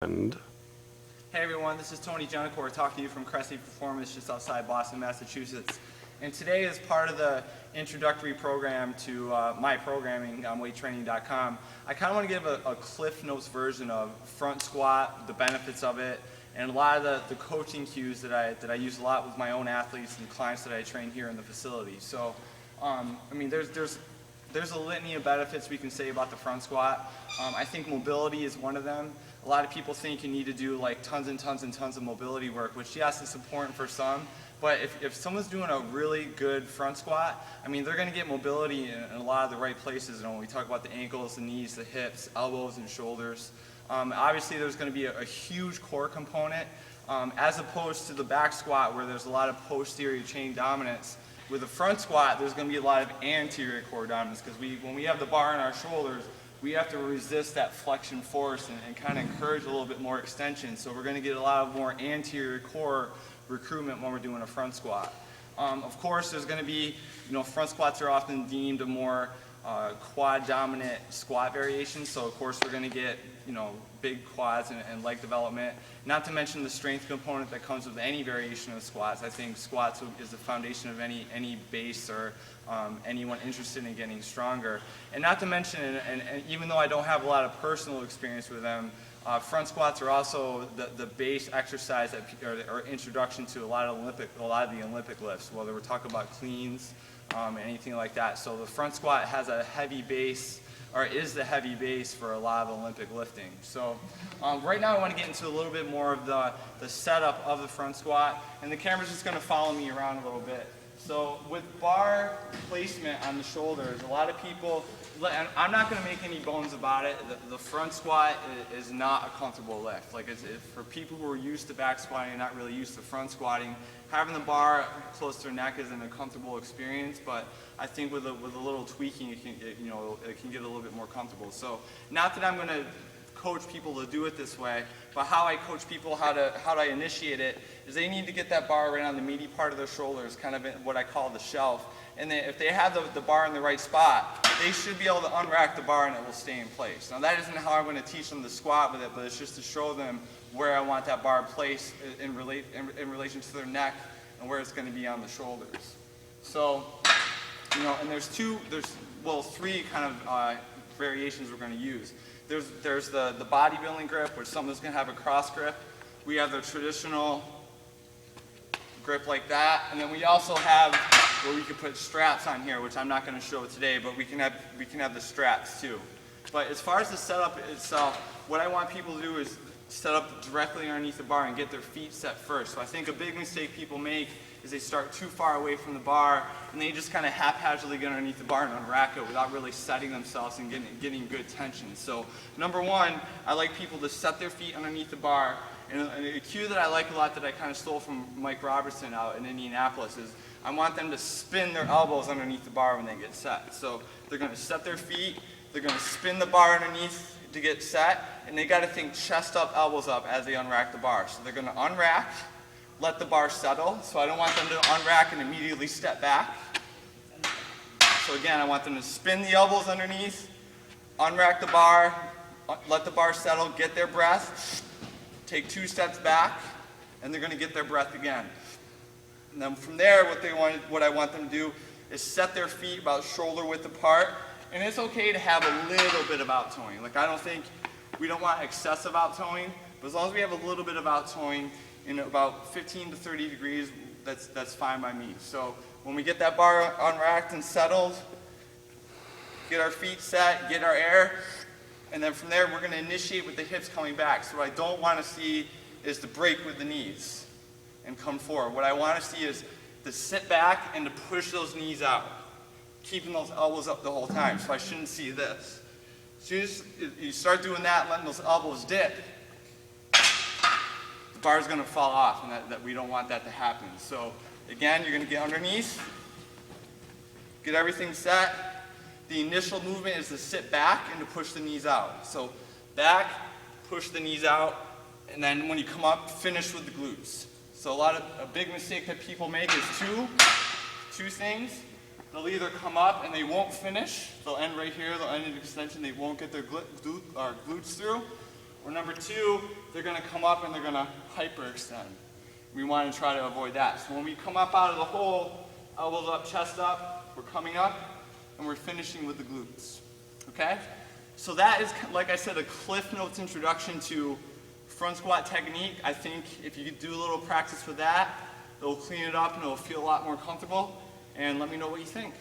And Hey everyone, this is Tony Gentilcore talking to you from Cressy Performance just outside Boston, Massachusetts. And today, as part of the introductory program to my programming on weighttraining.com, I kind of want to give a Cliff Notes version of front squat, the benefits of it, and a lot of the coaching cues that I use a lot with my own athletes and clients that I train here in the facility. So, there's a litany of benefits we can say about the front squat. I think mobility is one of them. A lot of people think you need to do like tons and tons and tons of mobility work, which yes, it's important for some, but if someone's doing a really good front squat, they're going to get mobility in a lot of the right places. When we talk about the ankles, the knees, the hips, elbows, and shoulders. Obviously, there's going to be a huge core component, as opposed to the back squat where there's a lot of posterior chain dominance. With the front squat, there's going to be a lot of anterior core dominance because when we have the bar on our shoulders, we have to resist that flexion force and kind of encourage a little bit more extension. So we're going to get a lot of more anterior core recruitment when we're doing a front squat. Of course, there's going to be, front squats are often deemed a more quad dominant squat variation. So of course we're going to get, big quads and leg development. Not to mention the strength component that comes with any variation of squats. I think squats is the foundation of any base or anyone interested in getting stronger. And not to mention, and even though I don't have a lot of personal experience with them, front squats are also the base exercise or introduction to a lot of the Olympic lifts, whether we're talking about cleans, anything like that. So the front squat has a heavy base, or is the heavy base for a lot of Olympic lifting. So right now I want to get into a little bit more of the setup of the front squat, and the camera's just going to follow me around a little bit. So with bar placement on the shoulders, a lot of people, and I'm not going to make any bones about it, the front squat is not a comfortable lift. Like for people who are used to back squatting and not really used to front squatting, having the bar close to their neck isn't a comfortable experience, but I think with a little tweaking, it can get a little bit more comfortable. So not that I'm going to coach people to do it this way, but how I coach people how to initiate it is they need to get that bar right on the meaty part of their shoulders, kind of in what I call the shelf. And then if they have the bar in the right spot, they should be able to unrack the bar and it will stay in place. Now that isn't how I'm going to teach them to squat with it, but it's just to show them where I want that bar placed in relation to their neck and where it's going to be on the shoulders. So, and there's three kind of variations we're going to use. There's the bodybuilding grip, which someone's going to have a cross grip. We have the traditional grip like that, and then we also have where we can put straps on here, which I'm not going to show today, but we can have the straps too. But as far as the setup itself, what I want people to do is set up directly underneath the bar and get their feet set first. So I think a big mistake people make is they start too far away from the bar and they just kind of haphazardly get underneath the bar and unrack it without really setting themselves and getting good tension. So number one, I like people to set their feet underneath the bar. And a cue that I like a lot that I kind of stole from Mike Robertson out in Indianapolis is I want them to spin their elbows underneath the bar when they get set. So they're going to set their feet, they're going to spin the bar underneath to get set, and they got to think chest up, elbows up as they unrack the bar. So they're going to unrack, let the bar settle. So I don't want them to unrack and immediately step back. So again, I want them to spin the elbows underneath, unrack the bar, let the bar settle, get their breath, take 2 steps back, and they're going to get their breath again. And then from there, what I want them to do is set their feet about shoulder width apart. And it's okay to have a little bit of out-toeing. Like we don't want excessive out-toeing, but as long as we have a little bit of out-toeing in about 15 to 30 degrees, that's fine by me. So when we get that bar unracked and settled, get our feet set, get our air, and then from there we're going to initiate with the hips coming back. So what I don't want to see is to break with the knees and come forward. What I want to see is to sit back and to push those knees out, keeping those elbows up the whole time. So I shouldn't see this. As soon as you start doing that, letting those elbows dip, the bar is going to fall off, and that we don't want that to happen. So again, you're going to get underneath, get everything set. The initial movement is to sit back and to push the knees out. So back, push the knees out, and then when you come up, finish with the glutes. So a big mistake that people make is two things. They'll either come up and they won't finish. They'll end right here. They'll end in extension. They won't get their glutes through. Or number two, they're gonna come up and they're gonna hyperextend. We want to try to avoid that. So when we come up out of the hole, elbows up, chest up, we're coming up, and we're finishing with the glutes, okay? So that is, like I said, a Cliff Notes introduction to front squat technique. I think if you could do a little practice with that, it'll clean it up and it'll feel a lot more comfortable. And let me know what you think.